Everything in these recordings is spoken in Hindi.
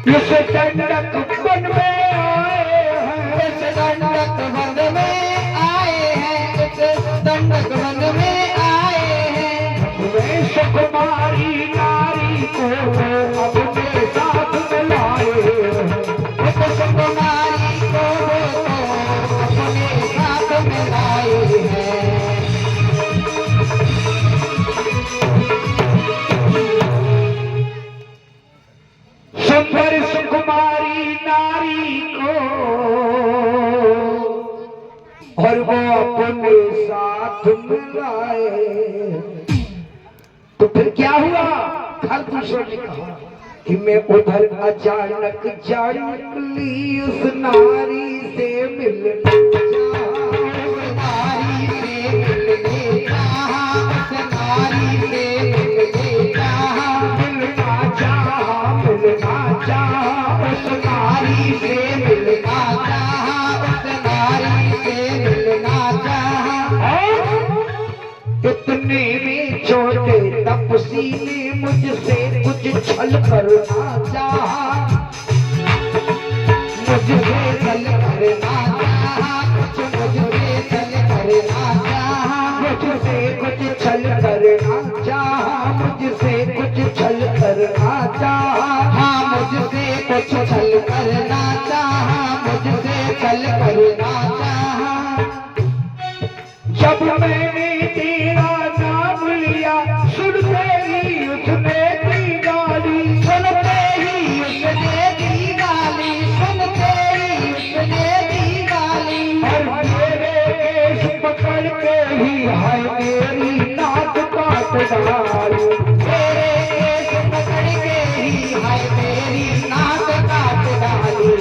इस दंडक वन में आए हैं, इस दंडक वन में आए हैं, इस दंडक वन में आए हैं। वे सुकुमारी नारी को अपने साथ मिलाए हैं, इस सुकुमारी को अपने साथ मिलाए हैं। सुंदर सुकुमारी नारी को और वो अपने साथ मिलाए। तो फिर क्या हुआ? खरदूषण ने कहा कि मैं उधर अचानक जा निकली उस नारी से मिलने, नारी से मिलने चाहा, उस नारी से मिलने चाहा, मिलना चाहा, मिलना चाहा उस नारी से मिलना चाहा, उस नारी से मिलना चाहा। इतने में छोटे तपसी ने मुझसे कुछ छल करना चाहा, मुझसे छल करना चाहा, कुछ मुझसे छल करना चाहा, मुझसे कुछ छल करना चाहा, मुझसे कुछ छल करना चाहा। हाँ मुझसे कुछ छल करना चाहा, मुझसे छल करना चाहा। जब मैंने तेरा नाम लिया सुनते ही उसने दी गाली, सुनते ही उसने दी गाली, सुनते ही उसने दी गाली। और मेरे केस पकड़ के ही है मेरी नाक काट डाली, तेरे केस पकड़ के ही है मेरी नाक काट डाली,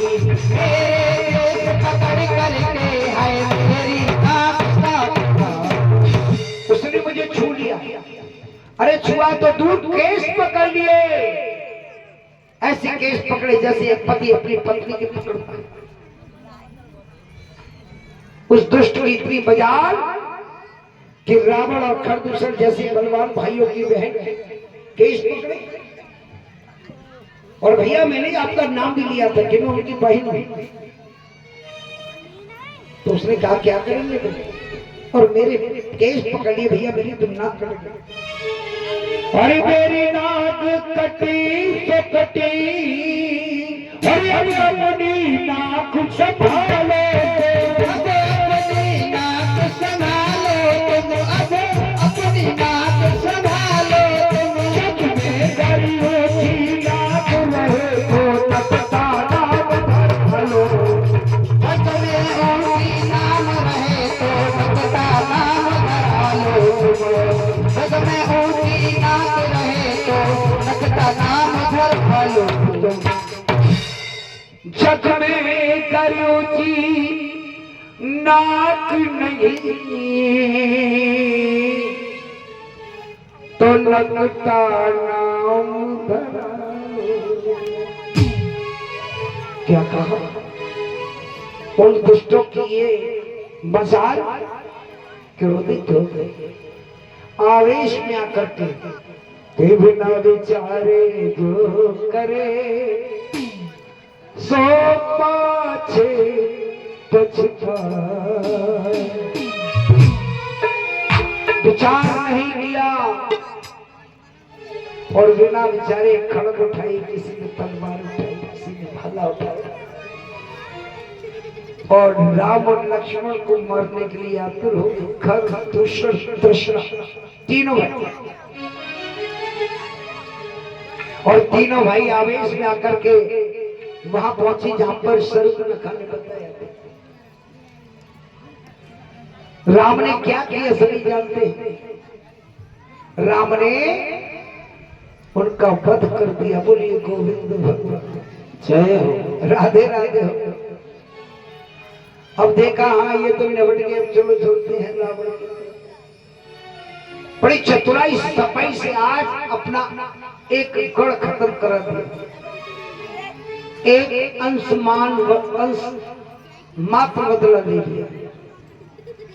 मेरे केस पकड़ करके है मेरी नाक काट डाली। उसने मुझे छू लिया। अरे छुआ तो दूध, केस पकड़ लिए। ऐसे केस पकड़े जैसे एक पति अपनी पत्नी के पकड़ता है। उस दुष्ट की इतनी मजाल कि रावण और खरदूषण जैसे बलवान भाइयों की बहन केस पकड़े। और भैया मैंने आपका नाम भी लिया था कि मैं उनकी बहन हूं। तो उसने कहा क्या करेंगे तुम? और मेरे केस पकड़ लिए भैया, मेरी तुम नाक कट गई। अरे मेरी नाक कटी तो कटी, अरे अपनी नाक संभालो, अब अपनी नाक संभालो तुम, अब अपनी नाक संभालो तुम। जग में गरियों की नाक रहे तो तपता नाम धर लो, जग में ऊंची नाम रहे तो नकता नाम धरा लो, जग में ऊंची नाम रहे तो नकता नाम धरा लो। जग में गरियों की नाक नहीं तो लगता नाम धरा लो। क्या कहा? उन दुष्टों की ये मजाल क्रोधित हो गए, आवेश में आकर के बिना विचारे जो करे सो पाछे पछताए। विचार नहीं किया और बिना विचारे खड़ग उठाई, किसी ने तलवार उठाई, किसी ने भाला उठाया और राम और लक्ष्मण को मारने के लिए आतुर हो गए। खरदूषण तृष्णा तीनों भाई, और तीनों भाई आवेश में आकर के वहां पहुंची जहां पर शर्मनाखा ने बताया। राम ने क्या किया सभी जानते हैं। राम ने उनका वध कर दिया। बोलिए गोविंद भगवान जय हो, राधे राधे हो। अब देखा हाँ ये तो निबट गए, अब चलो छोड़ते हैं रावण को। बड़ी चतुराई सफाई से आज अपना एक गढ़ खत्म करा दिया, एक अंशमान अंश मात्र बदला ले लिया।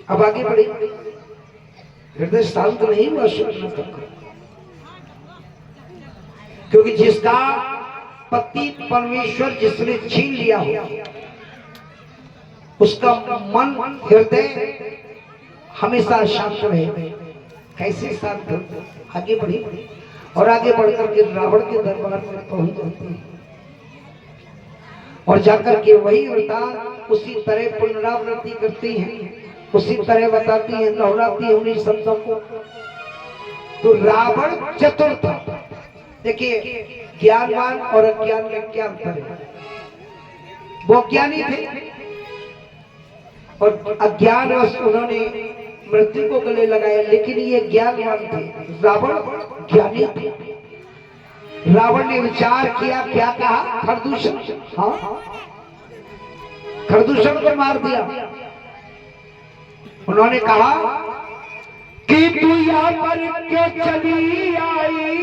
अब आगे बढ़े, हृदय शांत नहीं हुआ सुनना तक, क्योंकि जिसका पति परमेश्वर जिसने छीन लिया हो, उसका मन हृदय हमेशा शांत रहे। कैसे शांत? आगे बढ़ी और आगे बढ़कर के रावण के दरबार में पहुंच जाती है और जाकर के वही अवतार उसी तरह पुनरावृत्ति करती हैं, उसी तरह बताती है, दोहराती है उन्हीं शब्दों को। तो रावण चतुर था। देखिए, ज्ञानवान और अज्ञान में क्या अंतर है? वो ज्ञानी थे और अज्ञान उन्होंने मृत्यु को गले लगाया, लेकिन ये ज्ञानवान थे। रावण ज्ञानी थे। रावण ने विचार किया, क्या कहा? खरदूषण, हाँ, खरदूषण को मार दिया। उन्होंने कहा कि तू यहाँ पर क्यों चली आई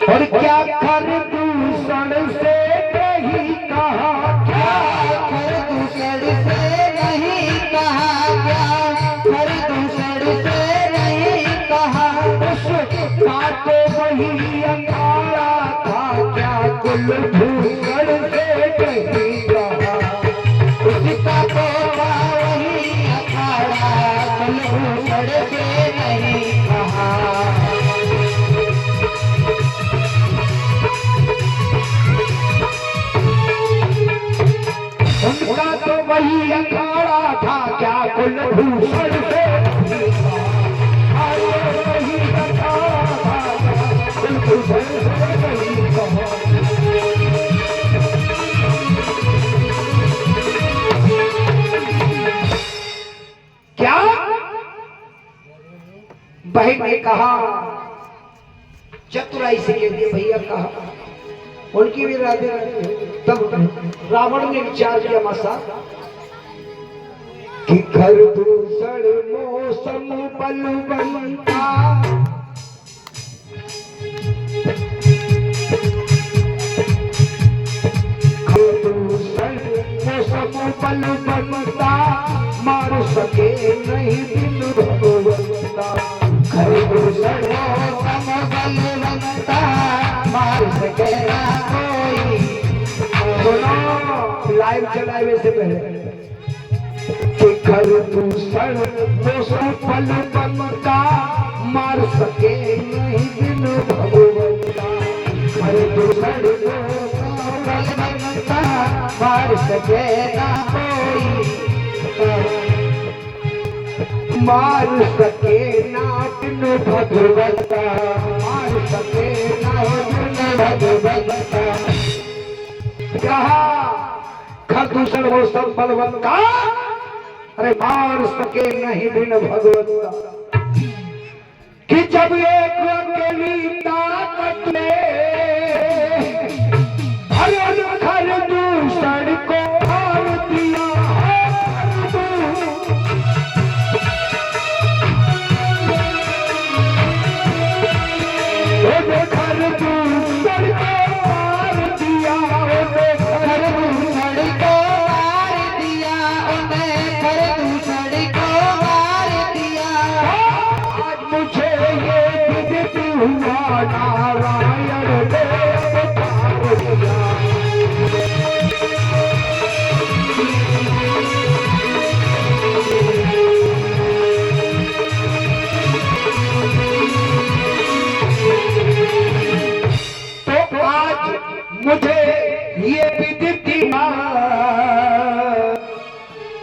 और क्या खरदूषण से नहीं कहा, क्या खरदूषण से नहीं कहा, क्या खरदूषण से नहीं कहा। तो वही अंगारा था, क्या कुलभूषण से नहीं कहा। उसका तो वही अखाड़ा, कुलभूषण से नहीं कहा। उनका तो वही अखाड़ा था, क्या कुलभूषण से नहीं कहा। वही अखाड़ा था, क्या कुलभूषण से नहीं कहा। क्या बहन ने कहा, चतुराई से कह दिया, भैया कहा, उनकी भी राधे राधे। तब रावण ने विचार किया मसा कि खरदूषण मौसम बलवंता, खरदूषण मौसम बलवंता, मार सके नहीं दिन भगवंता। खरदूषण मौसम बलवंता, मार सके ना कोई। लाइव चलाए से पहले कि खरदूषण मौसम बलवंता, मार सके नहीं दिन भगवंता। खरदूषण मौसम बलवंता, मार सके ना कोई। मार सके ना दिन भगवंता, मार सके ना दिन भगवंता। कहा खरदूषण मौसम बलवंता, अरे मार सके नहीं दिन भगवंता। कि जब एक अकेली ताकत ले खरदूषण को मार दिया है। खरदूषण को मार दिया, खरदूषण को मार दिया, उन्हें खरदूषण को मार दिया। आज मुझे ये विदित हुआ, नारायण देव तार दिया। तो आज मुझे ये विदित हुआ,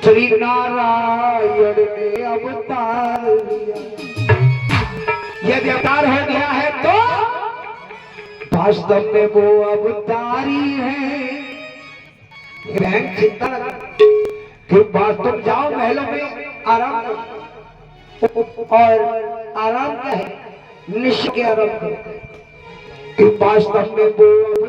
श्री नारायण ने अवतार लिया। यदि अवतार हो गया है तो वास्तव में वो अवतारी है। बहन चिंता न कि वास्तव जाओ महलों में आराम करो, और आराम क्या है? निश्चय के आराम करो कि वास्तव में वो